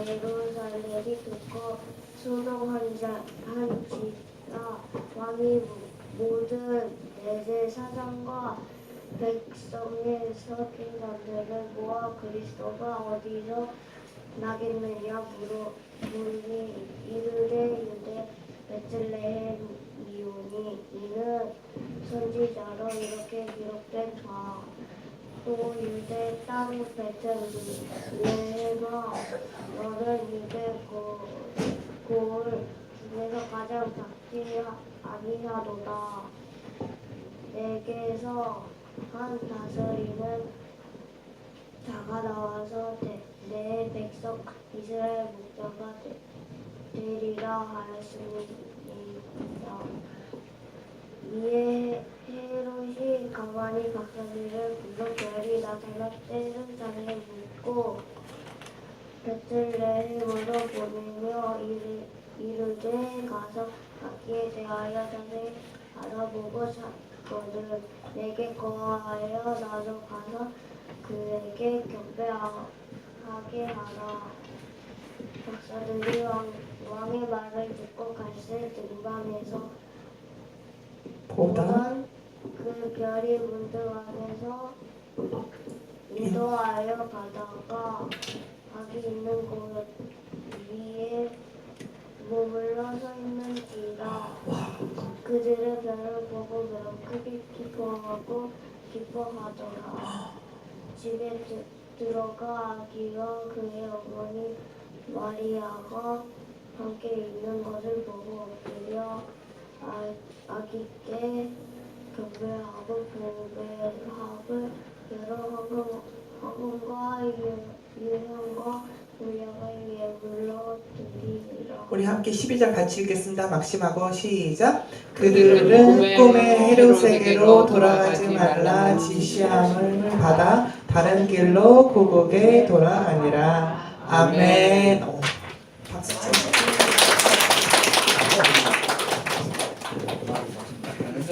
예루살렘이 듣고 순응한지라 왕이 모든 대제사장과 백성의 서기관들을 모아 그리스도가 어디서 나겠느냐 물으니 이르되 유대 베들레헴이오니 이는 선지자로 이렇게 기록된 바 또 유대 땅 베들레헴아 너는 유대 고을 중에서 가장 작지 아니하도다. 내게서 한 다스리는 자가 나와서 내 백성 이스라엘 목자가 되리라 하였습니다. 이에 헤롯이 가만히 박사들을 불러 별이 나타날 때는 장에 묻고 베들레헴으로 보내며 이르되 가서 자기에 대하여 자세히 알아보고 찾거든 내게 거하여 나도 가서 그에게 경배하게 하라. 박사들이 왕의 말을 듣고 갈새 등반에서 보던 그 별이 문득 안에서 인도하여 가다가 박이 있는 곳 위에 머물러 서 있는지라. 그들의 별을 보고 매우 크게 기뻐하고 기뻐하더라. 집에 들어가 아기와 그의 어머니 마리아가 함께 있는 것을 보고 엎드려 아기께 경배하고 보배합을 여러 헌금과 유향과 물량을 예물로 드리리라. 우리 함께 12절 같이 읽겠습니다. 막심하고 시작. 그들은 꿈에 헤롯에게로 돌아가지 말라 지시함을 받아 다른 길로 고국에 돌아가니라. 아멘. 박수 쳐주세요.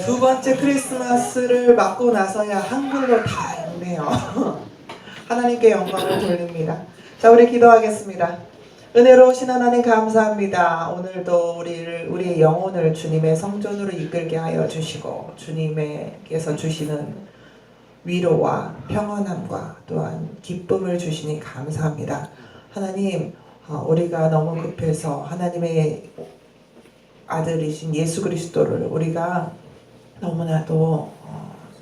두 번째 크리스마스를 맞고 나서야 한글로 다 읽네요. 하나님께 영광을 돌립니다. 자, 우리 기도하겠습니다. 은혜로우신 하나님 감사합니다. 오늘도 우리의 영혼을 주님의 성전으로 이끌게 하여 주시고 주님께서 주시는 위로와 평안함과 또한 기쁨을 주시니 감사합니다. 하나님, 우리가 너무 급해서 하나님의 아들이신 예수 그리스도를 우리가 너무나도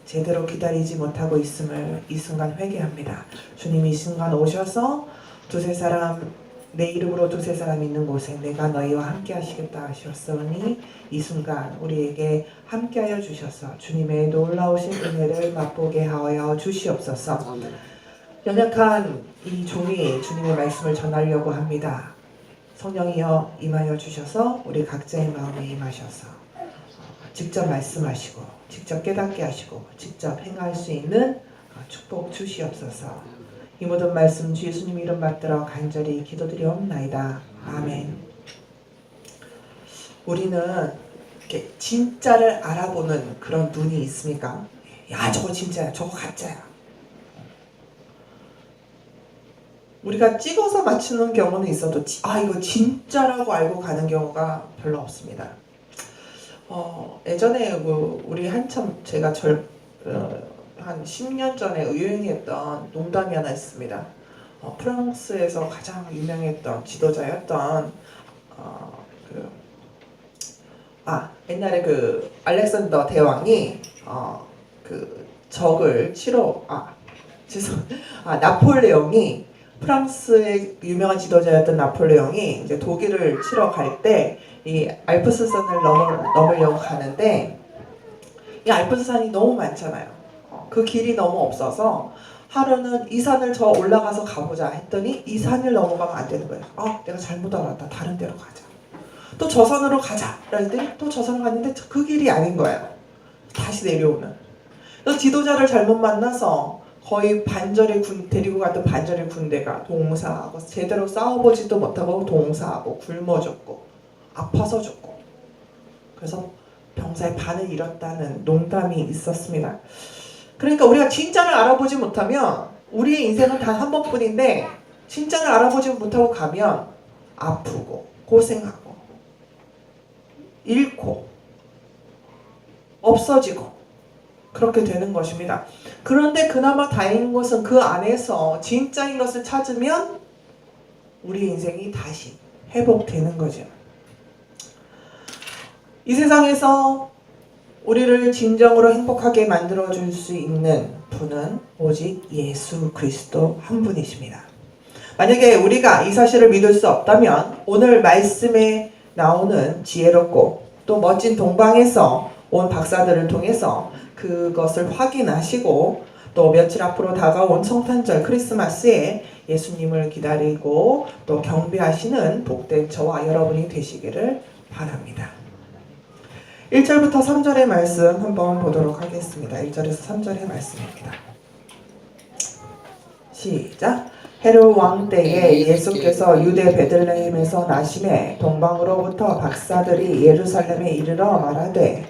제대로 기다리지 못하고 있음을 이 순간 회개합니다. 주님이 이 순간 오셔서 두세 사람 내 이름으로 두세 사람 있는 곳에 내가 너희와 함께 하시겠다 하셨으니 이 순간 우리에게 함께하여 주셔서 주님의 놀라우신 은혜를 맛보게 하여 주시옵소서. 연약한 이 종이 주님의 말씀을 전하려고 합니다. 성령이여 임하여 주셔서 우리 각자의 마음에 임하셔서 직접 말씀하시고 직접 깨닫게 하시고 직접 행할 수 있는 축복 주시옵소서. 이 모든 말씀 주 예수님 이름 받들어 간절히 기도드리옵나이다. 아멘. 우리는 이렇게 진짜를 알아보는 그런 눈이 있습니까? 야, 저거 진짜야, 저거 가짜야. 우리가 찍어서 맞추는 경우는 있어도 이거 진짜라고 알고 가는 경우가 별로 없습니다. 예전에 우리 한참 제가 한 10년 전에 유행했던 농담이 하나 있습니다. 프랑스에서 가장 유명했던 지도자였던 옛날에 그 알렉산더 대왕이 적을 나폴레옹이 프랑스의 유명한 지도자였던 나폴레옹이 이제 독일을 치러 갈 때 이 알프스산을 넘으려고 가는데 이 알프스산이 너무 많잖아요. 그 길이 너무 없어서 하루는 이 산을 저 올라가서 가보자 했더니 이 산을 넘어가면 안 되는 거예요. 내가 잘못 알았다. 다른 데로 가자. 또 저 산으로 가자. 그랬더니 또 저 산을 갔는데 그 길이 아닌 거예요. 다시 내려오는. 그래서 지도자를 잘못 만나서 거의 데리고 갔던 반절의 군대가 동사하고 제대로 싸워보지도 못하고 동사하고 굶어 죽고 아파서 죽고 그래서 병사의 반을 잃었다는 농담이 있었습니다. 그러니까 우리가 진짜를 알아보지 못하면 우리의 인생은 단 한 번뿐인데 진짜를 알아보지 못하고 가면 아프고 고생하고 잃고 없어지고 그렇게 되는 것입니다. 그런데 그나마 다행인 것은 그 안에서 진짜인 것을 찾으면 우리 인생이 다시 회복되는 거죠. 이 세상에서 우리를 진정으로 행복하게 만들어줄 수 있는 분은 오직 예수 그리스도 한 분이십니다. 만약에 우리가 이 사실을 믿을 수 없다면 오늘 말씀에 나오는 지혜롭고 또 멋진 동방에서 온 박사들을 통해서 그것을 확인하시고 또 며칠 앞으로 다가온 성탄절 크리스마스에 예수님을 기다리고 또 경배하시는 복된 저와 여러분이 되시기를 바랍니다. 1절부터 3절의 말씀 한번 보도록 하겠습니다. 1절에서 3절의 말씀입니다. 시작. 헤롯 왕 때에 예수께서 유대 베들레헴에서 나심에 동방으로부터 박사들이 예루살렘에 이르러 말하되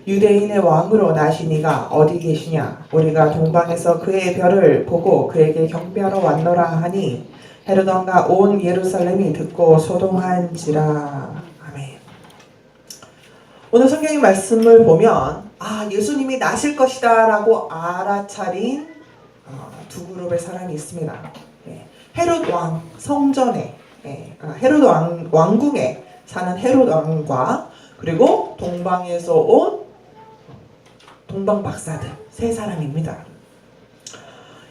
유대인의 왕으로 나시니가 어디 계시냐? 우리가 동방에서 그의 별을 보고 그에게 경배하러 왔노라 하니 헤롯 왕과 온 예루살렘이 듣고 소동한지라. 아멘. 오늘 성경의 말씀을 보면 예수님이 나실 것이다 라고 알아차린 두 그룹의 사람이 있습니다. 헤롯 왕 성전에 헤롯 왕궁에 사는 헤롯 왕과 그리고 동방에서 온 동방 박사들 세 사람입니다.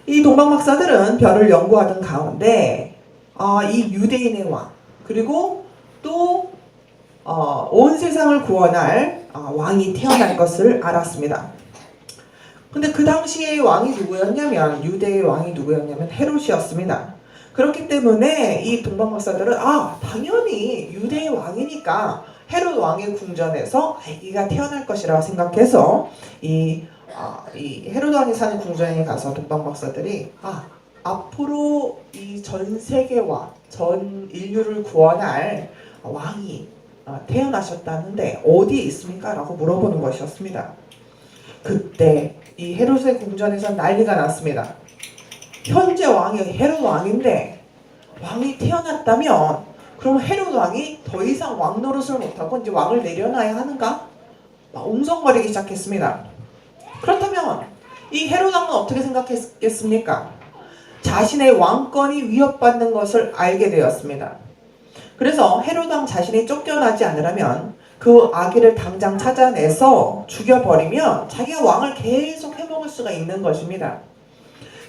이 동방 박사들은 별을 연구하던 가운데 이 유대인의 왕 그리고 또 온 세상을 구원할 왕이 태어날 것을 알았습니다. 근데 그 당시의 왕이 누구였냐면 유대의 왕이 누구였냐면 헤롯이었습니다. 그렇기 때문에 이 동방 박사들은 당연히 유대의 왕이니까 헤롯 왕의 궁전에서 아기가 태어날 것이라고 생각해서 이 헤롯 왕이 사는 궁전에 가서 동방 박사들이 앞으로 이 전 세계와 전 인류를 구원할 왕이 태어나셨다는데 어디에 있습니까? 라고 물어보는 것이었습니다. 그때 이 헤롯의 궁전에서 난리가 났습니다. 현재 왕이 헤롯 왕인데 왕이 태어났다면 그럼 헤롯 왕이 더 이상 왕 노릇을 못하고 이제 왕을 내려놔야 하는가? 막 웅성거리기 시작했습니다. 그렇다면 이 헤롯 왕은 어떻게 생각했겠습니까? 자신의 왕권이 위협받는 것을 알게 되었습니다. 그래서 헤롯 왕 자신이 쫓겨나지 않으려면 그 아기를 당장 찾아내서 죽여버리면 자기가 왕을 계속 해먹을 수가 있는 것입니다.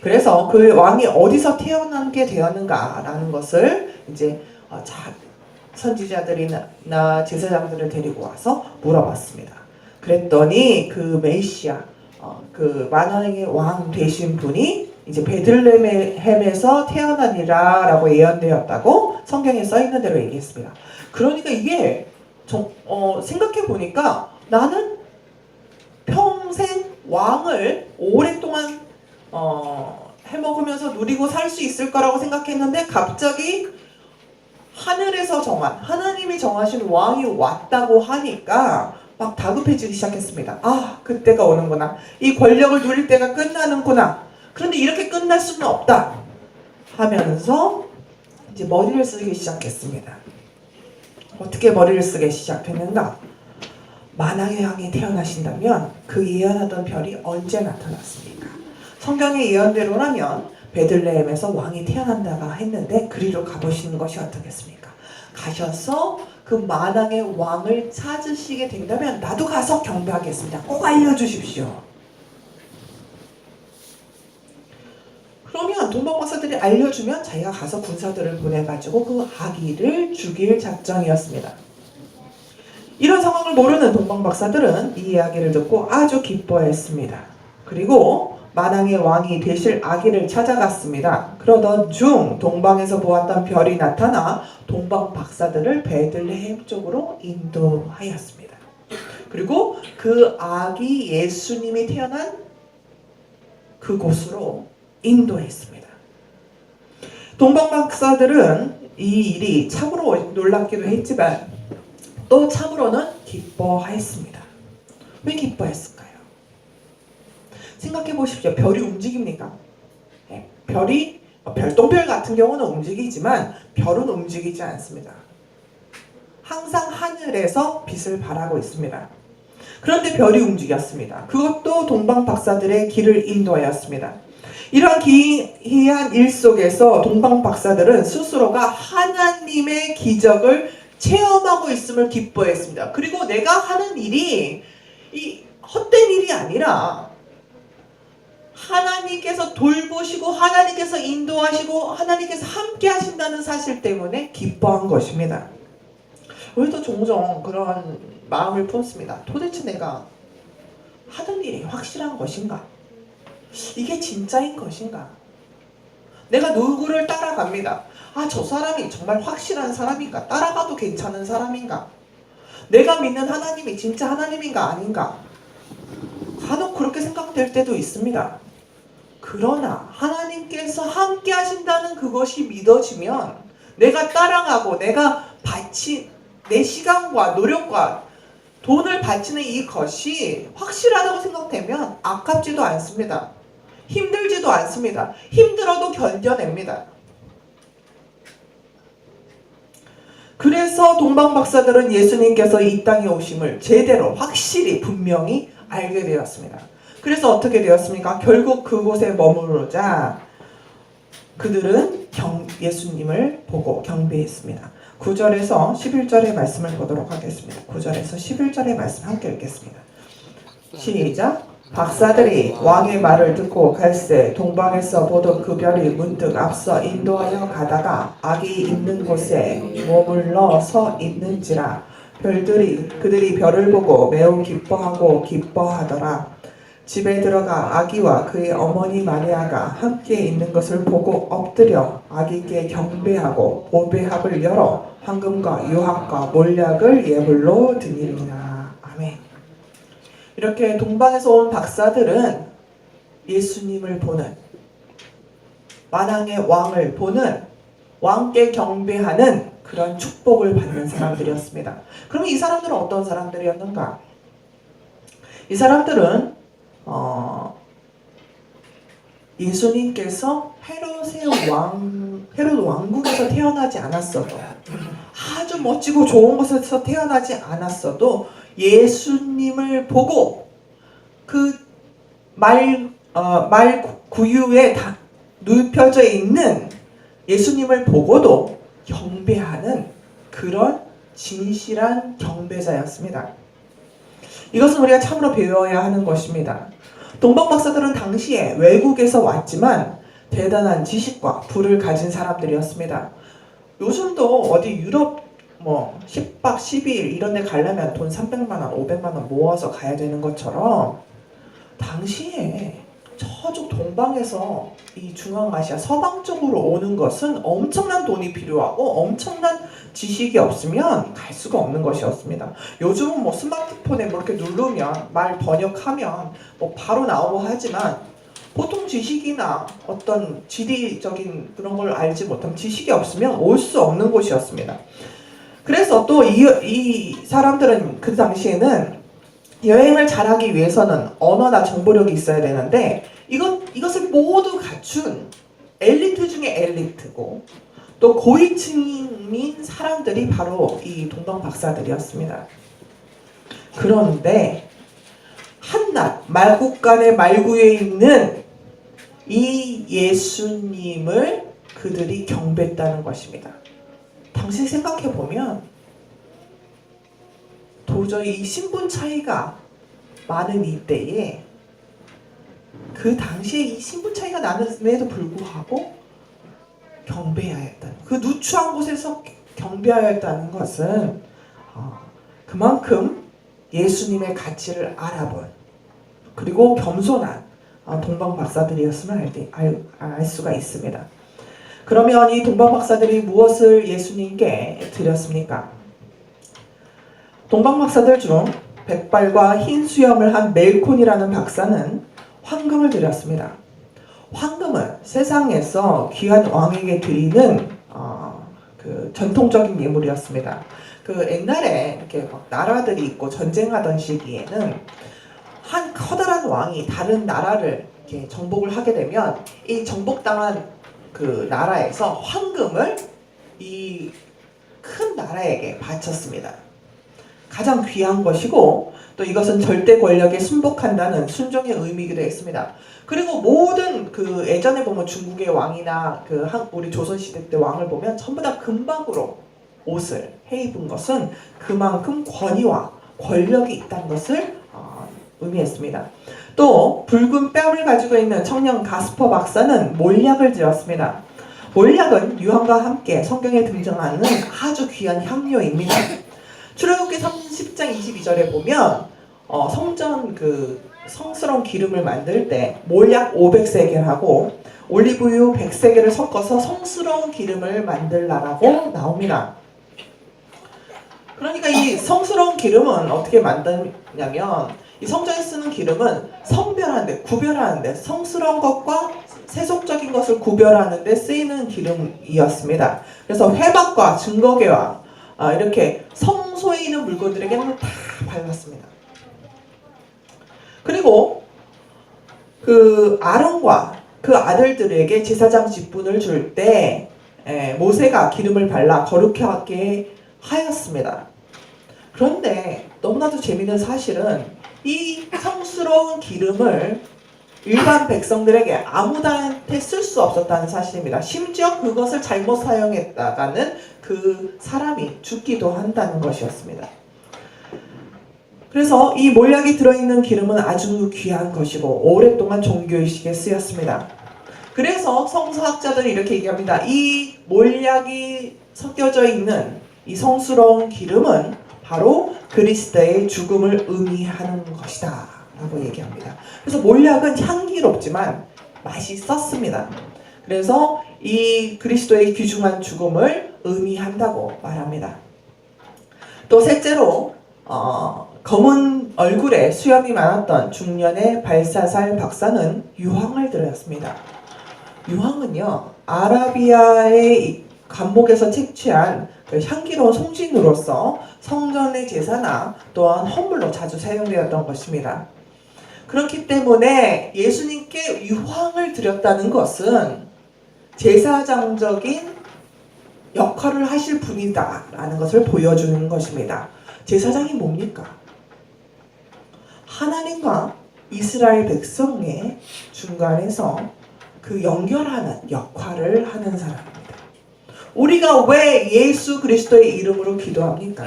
그래서 그 왕이 어디서 태어나게 되었는가라는 것을 이제 선지자들이나 제사장들을 데리고 와서 물어봤습니다. 그랬더니 그 메시아, 그 만왕의 왕 되신 분이 이제 베들레헴에서 태어나니라라고 예언되었다고 성경에 써 있는 대로 얘기했습니다. 그러니까 이게 생각해 보니까 나는 평생 왕을 오랫동안 해먹으면서 누리고 살 수 있을 거라고 생각했는데 갑자기 하늘에서 하나님이 정하신 왕이 왔다고 하니까 막 다급해지기 시작했습니다. 그때가 오는구나. 이 권력을 누릴 때가 끝나는구나. 그런데 이렇게 끝날 수는 없다 하면서 이제 머리를 쓰기 시작했습니다. 어떻게 머리를 쓰기 시작했는가? 만왕의 왕이 태어나신다면 그 예언하던 별이 언제 나타났습니까? 성경의 예언대로라면 베들레헴에서 왕이 태어난다가 했는데 그리로 가보시는 것이 어떻겠습니까? 가셔서 그 만왕의 왕을 찾으시게 된다면 나도 가서 경배하겠습니다. 꼭 알려주십시오. 그러면 동방 박사들이 알려주면 자기가 가서 군사들을 보내가지고 그 아기를 죽일 작정이었습니다. 이런 상황을 모르는 동방 박사들은 이 이야기를 듣고 아주 기뻐했습니다. 그리고 만왕의 왕이 되실 아기를 찾아갔습니다. 그러던 중 동방에서 보았던 별이 나타나 동방 박사들을 베들레헴 쪽으로 인도하였습니다. 그리고 그 아기 예수님이 태어난 그곳으로 인도했습니다. 동방 박사들은 이 일이 참으로 놀랍기도 했지만 또 참으로는 기뻐했습니다. 왜 기뻐했을까요? 생각해 보십시오. 별이 움직입니까? 별이 별똥별 같은 경우는 움직이지만 별은 움직이지 않습니다. 항상 하늘에서 빛을 발하고 있습니다. 그런데 별이 움직였습니다. 그것도 동방 박사들의 길을 인도하였습니다. 이러한 기이한 일 속에서 동방 박사들은 스스로가 하나님의 기적을 체험하고 있음을 기뻐했습니다. 그리고 내가 하는 일이 이 헛된 일이 아니라 하나님께서 돌보시고 하나님께서 인도하시고 하나님께서 함께 하신다는 사실 때문에 기뻐한 것입니다. 우리도 종종 그런 마음을 품습니다. 도대체 내가 하는 일이 확실한 것인가? 이게 진짜인 것인가? 내가 누구를 따라갑니다. 아, 저 사람이 정말 확실한 사람인가? 따라가도 괜찮은 사람인가? 내가 믿는 하나님이 진짜 하나님인가 아닌가? 간혹 그렇게 생각될 때도 있습니다. 그러나 하나님께서 함께 하신다는 그것이 믿어지면 내가 따라가고 내가 내 시간과 노력과 돈을 바치는 이것이 확실하다고 생각되면 아깝지도 않습니다. 힘들지도 않습니다. 힘들어도 견뎌냅니다. 그래서 동방 박사들은 예수님께서 이 땅에 오심을 제대로 확실히 분명히 알게 되었습니다. 그래서 어떻게 되었습니까? 결국 그곳에 머무르자 그들은 예수님을 보고 경배했습니다. 9절에서 11절의 말씀을 보도록 하겠습니다. 9절에서 11절의 말씀 함께 읽겠습니다. 시작! 박사들이 왕의 말을 듣고 갈새 동방에서 보던 그 별이 문득 앞서 인도하여 가다가 아기 있는 곳에 머물러 서 있는지라 그들이 별을 보고 매우 기뻐하더라. 집에 들어가 아기와 그의 어머니 마리아가 함께 있는 것을 보고 엎드려 아기께 경배하고 보배합을 열어 황금과 유황과 몰약을 예물로 드리니라. 아멘. 이렇게 동방에서 온 박사들은 예수님을 보는, 만왕의 왕을 보는, 왕께 경배하는 그런 축복을 받는 사람들이었습니다. 그럼 이 사람들은 어떤 사람들이었는가? 이 사람들은 예수님께서 헤롯 왕국에서 태어나지 않았어도, 아주 멋지고 좋은 곳에서 태어나지 않았어도 예수님을 보고 그 말 구유에 다 눕혀져 있는 예수님을 보고도 경배하는 그런 진실한 경배자였습니다. 이것은 우리가 참으로 배워야 하는 것입니다. 동방 박사들은 당시에 외국에서 왔지만 대단한 지식과 부를 가진 사람들이었습니다. 요즘도 어디 유럽 10박 12일 이런 데 가려면 돈 300만 원, 500만 원 모아서 가야 되는 것처럼 당시에 저쪽 동방에서 이 중앙아시아 서방 쪽으로 오는 것은 엄청난 돈이 필요하고 엄청난 지식이 없으면 갈 수가 없는 것이었습니다. 요즘은 스마트폰에 이렇게 누르면 말 번역하면 바로 나오고 하지만 보통 지식이나 어떤 지리적인 그런 걸 알지 못하면 지식이 없으면 올 수 없는 곳이었습니다. 그래서 또 이 사람들은 그 당시에는 여행을 잘하기 위해서는 언어나 정보력이 있어야 되는데 이것을 모두 갖춘 엘리트 중에 엘리트고 또 고위층인 사람들이 바로 이 동방 박사들이었습니다. 그런데 한낱 말국간의 말구에 있는 이 예수님을 그들이 경배했다는 것입니다. 당시 생각해보면 도저히 이 신분 차이가 많은 이때에 그 당시에 이 신분 차이가 나는데도 불구하고 경배해야 했다는, 그 누추한 곳에서 경배해야 했다는 것은 그만큼 예수님의 가치를 알아본 그리고 겸손한 동방 박사들이었음을 알 수가 있습니다. 그러면 이 동방 박사들이 무엇을 예수님께 드렸습니까? 동방 박사들 중 백발과 흰 수염을 한 멜콘이라는 박사는 황금을 드렸습니다. 황금은 세상에서 귀한 왕에게 드리는 그 전통적인 예물이었습니다. 그 옛날에 이렇게 나라들이 있고 전쟁하던 시기에는 한 커다란 왕이 다른 나라를 이렇게 정복을 하게 되면 이 정복당한 그 나라에서 황금을 이 큰 나라에게 바쳤습니다. 가장 귀한 것이고 또 이것은 절대 권력에 순복한다는 순종의 의미이기도 했습니다. 그리고 모든 그 예전에 보면 중국의 왕이나 그 우리 조선시대 때 왕을 보면 전부 다 금박으로 옷을 해 입은 것은 그만큼 권위와 권력이 있다는 것을 의미했습니다. 또 붉은 뺨을 가지고 있는 청년 가스퍼 박사는 몰약을 지었습니다. 몰약은 유황과 함께 성경에 등장하는 아주 귀한 향료입니다. 출애굽기 30장 22절에 보면 성전 그 성스러운 기름을 만들 때 몰약 500세겔하고 올리브유 100세겔을 섞어서 성스러운 기름을 만들라라고 나옵니다. 그러니까 이 성스러운 기름은 어떻게 만드냐면 이 성전에 쓰는 기름은 성별하는데, 구별하는데, 성스러운 것과 세속적인 것을 구별하는데 쓰이는 기름이었습니다. 그래서 회막과 증거궤와 이렇게 성소에 있는 물건들에게는 다 발랐습니다. 그리고 그 아론과 그 아들들에게 제사장 직분을 줄 때 모세가 기름을 발라 거룩하게 하였습니다. 그런데 너무나도 재미있는 사실은 이 성스러운 기름을 일반 백성들에게 아무한테 쓸 수 없었다는 사실입니다. 심지어 그것을 잘못 사용했다가는 그 사람이 죽기도 한다는 것이었습니다. 그래서 이 몰약이 들어있는 기름은 아주 귀한 것이고 오랫동안 종교의식에 쓰였습니다. 그래서 성서학자들이 이렇게 얘기합니다. 이 몰약이 섞여져 있는 이 성스러운 기름은 바로 그리스도의 죽음을 의미하는 것이다 라고 얘기합니다. 그래서 몰약은 향기롭지만 맛있었습니다. 그래서 이 그리스도의 귀중한 죽음을 의미한다고 말합니다. 또 셋째로 검은 얼굴에 수염이 많았던 중년의 발사살 박사는 유황을 들였습니다. 유황은요, 아라비아의 감목에서 채취한 그 향기로운 송진으로서 성전의 제사나 또한 헌물로 자주 사용되었던 것입니다. 그렇기 때문에 예수님께 유황을 드렸다는 것은 제사장적인 역할을 하실 분이다라는 것을 보여주는 것입니다. 제사장이 뭡니까? 하나님과 이스라엘 백성의 중간에서 그 연결하는 역할을 하는 사람입니다. 우리가 왜 예수 그리스도의 이름으로 기도합니까?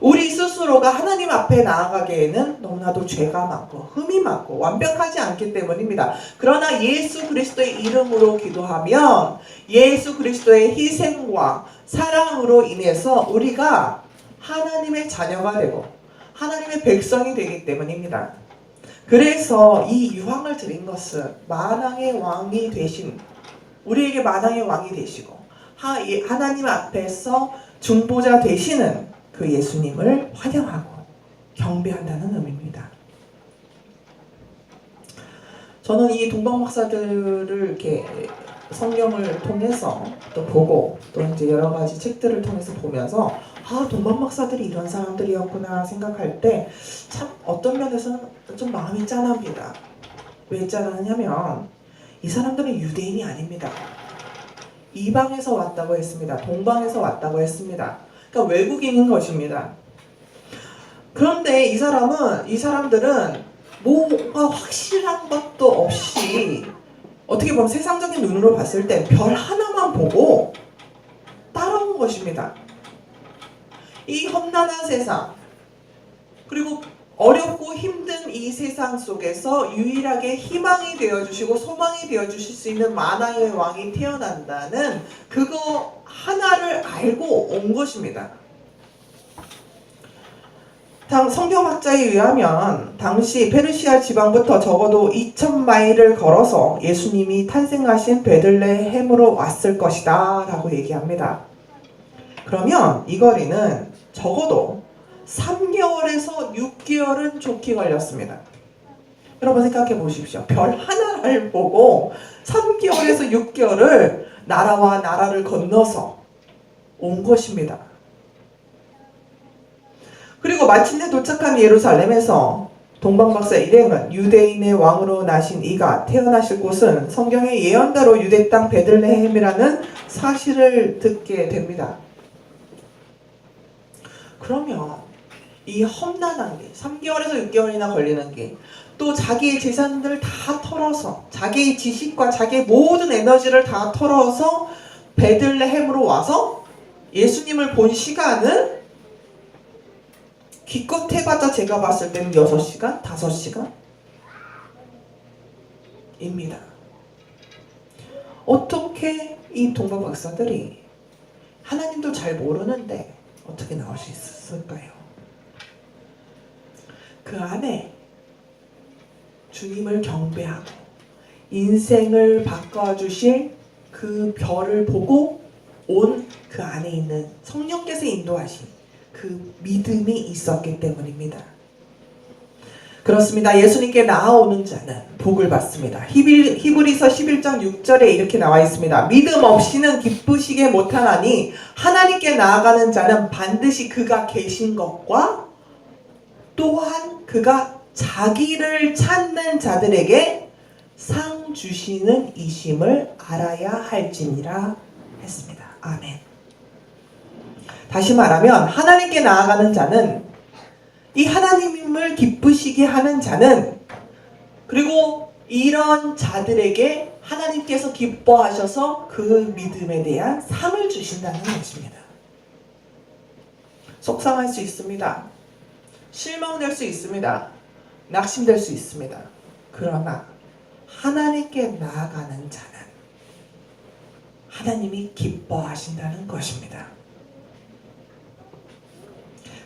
우리 스스로가 하나님 앞에 나아가기에는 너무나도 죄가 많고 흠이 많고 완벽하지 않기 때문입니다. 그러나 예수 그리스도의 이름으로 기도하면 예수 그리스도의 희생과 사랑으로 인해서 우리가 하나님의 자녀가 되고 하나님의 백성이 되기 때문입니다. 그래서 이 유황을 드린 것은 만왕의 왕이 되신, 우리에게 만왕의 왕이 되시고 하나님 앞에서 중보자 되시는 그 예수님을 환영하고 경배한다는 의미입니다. 저는 이 동방 목사들을 이렇게 성경을 통해서 또 보고 또 이제 여러 가지 책들을 통해서 보면서 동방 목사들이 이런 사람들이었구나 생각할 때 참 어떤 면에서는 좀 마음이 짠합니다. 왜 짠하냐면 이 사람들은 유대인이 아닙니다. 이방에서 왔다고 했습니다. 동방에서 왔다고 했습니다. 그러니까 외국인인 것입니다. 그런데 이 사람들은 뭔가 확실한 것도 없이 어떻게 보면 세상적인 눈으로 봤을 때 별 하나만 보고 따라온 것입니다. 이 험난한 세상, 그리고 어렵고 힘든 이 세상 속에서 유일하게 희망이 되어주시고 소망이 되어주실 수 있는 만왕의 왕이 태어난다는 그거 하나를 알고 온 것입니다. 성경학자에 의하면 당시 페르시아 지방부터 적어도 2000마일을 걸어서 예수님이 탄생하신 베들레헴으로 왔을 것이다 라고 얘기합니다. 그러면 이 거리는 적어도 3개월에서 6개월은 좋게 걸렸습니다. 여러분 생각해 보십시오. 별 하나를 보고 3개월에서 6개월을 나라와 나라를 건너서 온 것입니다. 그리고 마침내 도착한 예루살렘에서 동방박사 일행은 유대인의 왕으로 나신 이가 태어나실 곳은 성경의 예언대로 유대 땅 베들레헴이라는 사실을 듣게 됩니다. 그러면 이 험난한 길, 3개월에서 6개월이나 걸리는 길, 또 자기의 재산들을 다 털어서 자기의 지식과 자기의 모든 에너지를 다 털어서 베들레헴으로 와서 예수님을 본 시간은 기껏 해봤자 제가 봤을 때는 6시간? 5시간? 입니다. 어떻게 이 동방박사들이 하나님도 잘 모르는데 어떻게 나올 수 있을까요? 그 안에 주님을 경배하고 인생을 바꿔주실 그 별을 보고 온 그 안에 있는 성령께서 인도하신 그 믿음이 있었기 때문입니다. 그렇습니다. 예수님께 나아오는 자는 복을 받습니다. 히브리서 11장 6절에 이렇게 나와 있습니다. 믿음 없이는 기쁘시게 못하나니 하나님께 나아가는 자는 반드시 그가 계신 것과 또한 그가 자기를 찾는 자들에게 상 주시는 이심을 알아야 할지니라 했습니다. 아멘. 다시 말하면 하나님께 나아가는 자는, 이 하나님을 기쁘시게 하는 자는, 그리고 이런 자들에게 하나님께서 기뻐하셔서 그 믿음에 대한 상을 주신다는 것입니다. 속상할 수 있습니다. 실망될 수 있습니다. 낙심될 수 있습니다. 그러나 하나님께 나아가는 자는 하나님이 기뻐하신다는 것입니다.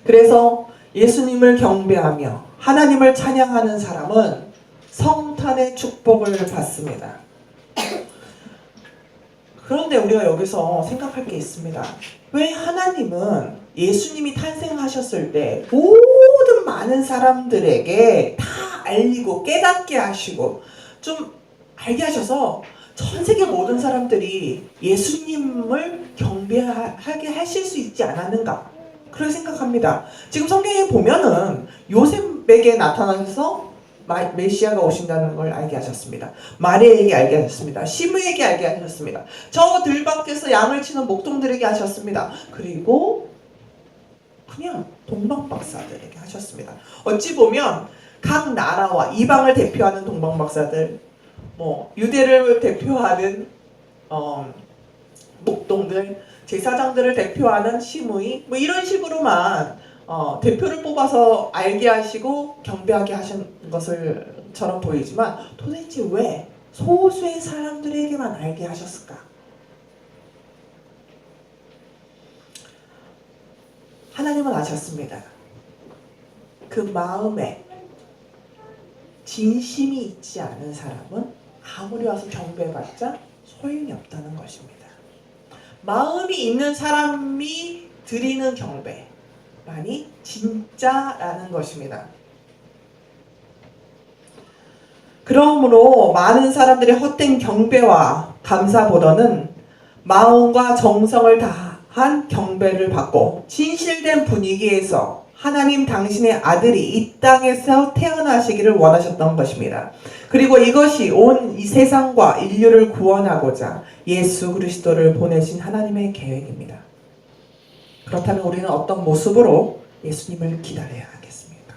그래서 예수님을 경배하며 하나님을 찬양하는 사람은 성탄의 축복을 받습니다. 그런데 우리가 여기서 생각할 게 있습니다. 왜 하나님은 예수님이 탄생하셨을 때 모든 많은 사람들에게 다 알리고 깨닫게 하시고 좀 알게 하셔서 전 세계 모든 사람들이 예수님을 경배하게 하실 수 있지 않았는가? 그렇게 생각합니다. 지금 성경에 보면은 요셉에게 나타나셔서 메시아가 오신다는 걸 알게 하셨습니다. 마리아에게 알게 하셨습니다. 시므에게 알게 하셨습니다. 저 들밖에서 양을 치는 목동들에게 하셨습니다. 그리고 그냥 동방박사들에게 하셨습니다. 어찌 보면 각 나라와 이방을 대표하는 동방박사들, 유대를 대표하는 목동들, 제사장들을 대표하는 시므이, 이런 식으로만 대표를 뽑아서 알게 하시고 경배하게 하신 것을처럼 보이지만 도대체 왜 소수의 사람들에게만 알게 하셨을까? 하나님은 아셨습니다. 그 마음에 진심이 있지 않은 사람은 아무리 와서 경배해봤자 소용이 없다는 것입니다. 마음이 있는 사람이 드리는 경배만이 진짜라는 것입니다. 그러므로 많은 사람들의 헛된 경배와 감사보다는 마음과 정성을 다한 경배를 받고 진실된 분위기에서 하나님 당신의 아들이 이 땅에서 태어나시기를 원하셨던 것입니다. 그리고 이것이 온 이 세상과 인류를 구원하고자 예수 그리스도를 보내신 하나님의 계획입니다. 그렇다면 우리는 어떤 모습으로 예수님을 기다려야 하겠습니까?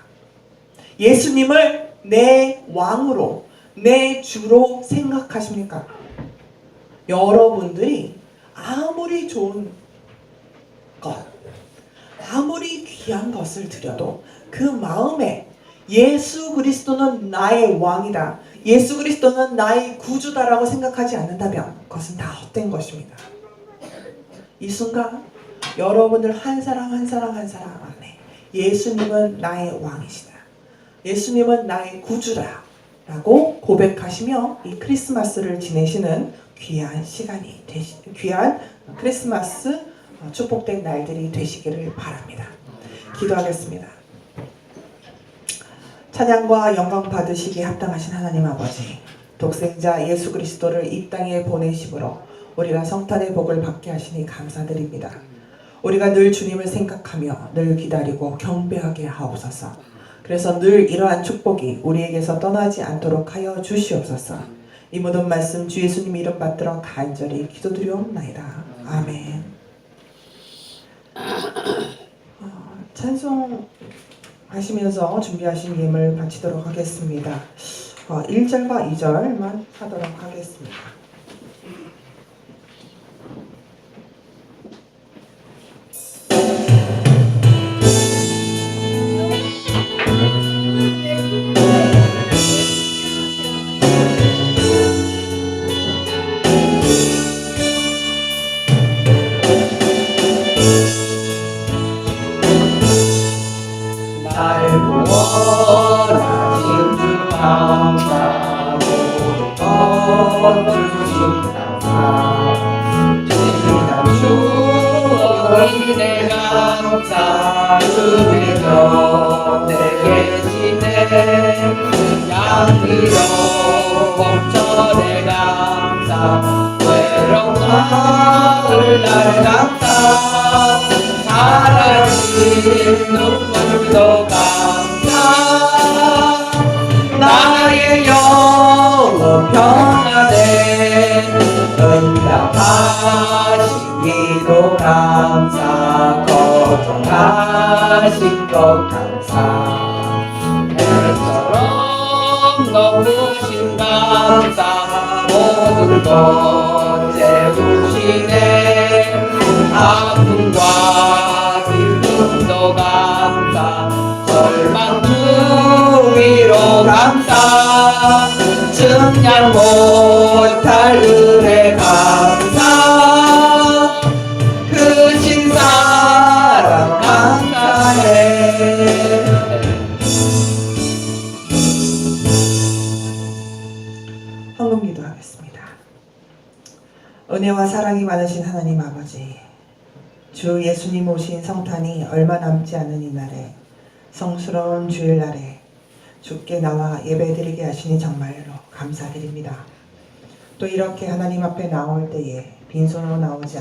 예수님을 내 왕으로, 내 주로 생각하십니까? 여러분들이 아무리 좋은 것, 아무리 귀한 것을 드려도 그 마음에 예수 그리스도는 나의 왕이다, 예수 그리스도는 나의 구주다라고 생각하지 않는다면 그것은 다 헛된 것입니다. 이 순간 여러분들 한 사람 한 사람 한 사람 안에 예수님은 나의 왕이시다, 예수님은 나의 구주다 라고 고백하시며 이 크리스마스를 지내시는 귀한 시간이 귀한 크리스마스 축복된 날들이 되시기를 바랍니다. 기도하겠습니다. 찬양과 영광 받으시기에 합당하신 하나님 아버지, 독생자 예수 그리스도를 이 땅에 보내심으로 우리가 성탄의 복을 받게 하시니 감사드립니다. 우리가 늘 주님을 생각하며 늘 기다리고 경배하게 하옵소서. 그래서 늘 이러한 축복이 우리에게서 떠나지 않도록 하여 주시옵소서. 이 모든 말씀 주 예수님 이름 받들어 간절히 기도드리옵나이다. 아멘. 찬송 하시면서 준비하신 예물 바치도록 하겠습니다. 1절과 2절만 하도록 하겠습니다. 날 구원하신 주 감사하고 주신 감사 지난 추억이 내 감사 주의 곁에 계시네 양리로 봄철의 감사 외로운 가을 날 감사 사라진 눈물도 감사 나의 영혼 평안에 응답하시기도 감사 걱정하신 것 감사 해처럼 넘으신 감사 모든 것 채우시네 아픔과 기쁨도 감사 절망 그 위로 감사 증량 못할 은혜 감사 크신 사랑 감사해 헌금 기도하겠습니다. 은혜와 사랑이 많으신 하나님 아버지, 주 예수님 오신 성탄이 얼마 남지 않은 이날에 성스러운 주일날에 주께 나와 예배드리게 하시니 정말로 감사드립니다. 또 이렇게 하나님 앞에 나올 때에 빈손으로 나오지